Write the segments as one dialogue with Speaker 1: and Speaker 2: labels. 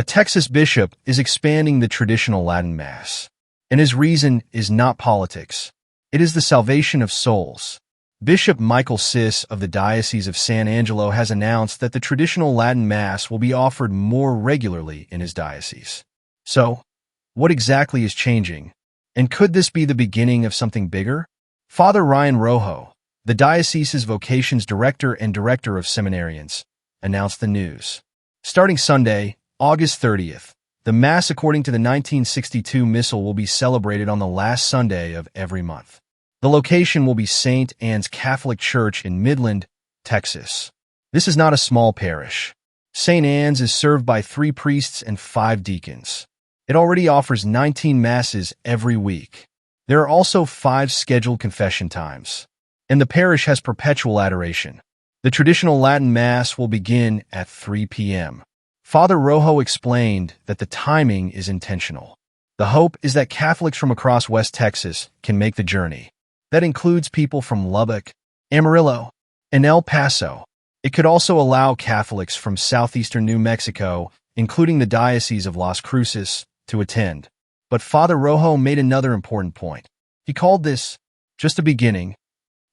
Speaker 1: A Texas bishop is expanding the traditional Latin Mass, and his reason is not politics. It is the salvation of souls. Bishop Michael Sis of the Diocese of San Angelo has announced that the traditional Latin Mass will be offered more regularly in his diocese. So, what exactly is changing? And could this be the beginning of something bigger? Father Ryan Rojo, the diocese's Vocations Director and Director of Seminarians, announced the news. Starting Sunday, August 30th, the Mass according to the 1962 Missal will be celebrated on the last Sunday of every month. The location will be St. Anne's Catholic Church in Midland, Texas. This is not a small parish. St. Anne's is served by 3 priests and 5 deacons. It already offers 19 Masses every week. There are also 5 scheduled confession times. And the parish has perpetual adoration. The traditional Latin Mass will begin at 3 p.m. Father Rojo explained that the timing is intentional. The hope is that Catholics from across West Texas can make the journey. That includes people from Lubbock, Amarillo, and El Paso. It could also allow Catholics from southeastern New Mexico, including the Diocese of Las Cruces, to attend. But Father Rojo made another important point. He called this just the beginning.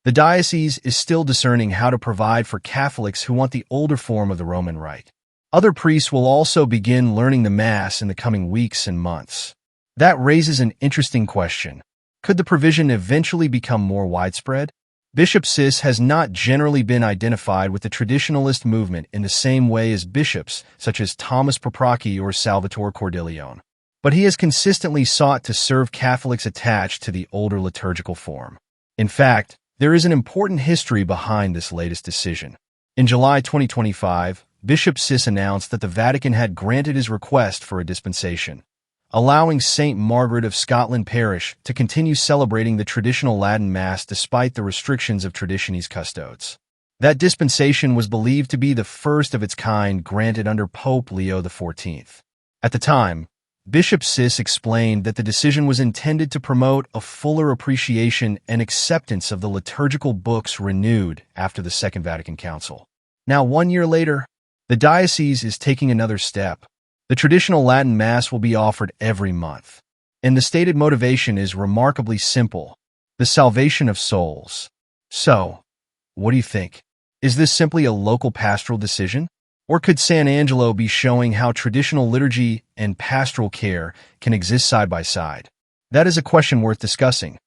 Speaker 1: The diocese is still discerning how to provide for Catholics who want the older form of the Roman Rite. Other priests will also begin learning the Mass in the coming weeks and months. That raises an interesting question. Could the provision eventually become more widespread? Bishop Sis has not generally been identified with the traditionalist movement in the same way as bishops such as Thomas Paprocki or Salvatore Cordileone. But he has consistently sought to serve Catholics attached to the older liturgical form. In fact, there is an important history behind this latest decision. In July 2025, Bishop Sis announced that the Vatican had granted his request for a dispensation, allowing St. Margaret of Scotland Parish to continue celebrating the traditional Latin Mass despite the restrictions of Traditionis Custodes. That dispensation was believed to be the first of its kind granted under Pope Leo XIV. At the time, Bishop Sis explained that the decision was intended to promote a fuller appreciation and acceptance of the liturgical books renewed after the Second Vatican Council. Now, 1 year later, the diocese is taking another step. The traditional Latin Mass will be offered every month. And the stated motivation is remarkably simple: the salvation of souls. So, what do you think? Is this simply a local pastoral decision? Or could San Angelo be showing how traditional liturgy and pastoral care can exist side by side? That is a question worth discussing.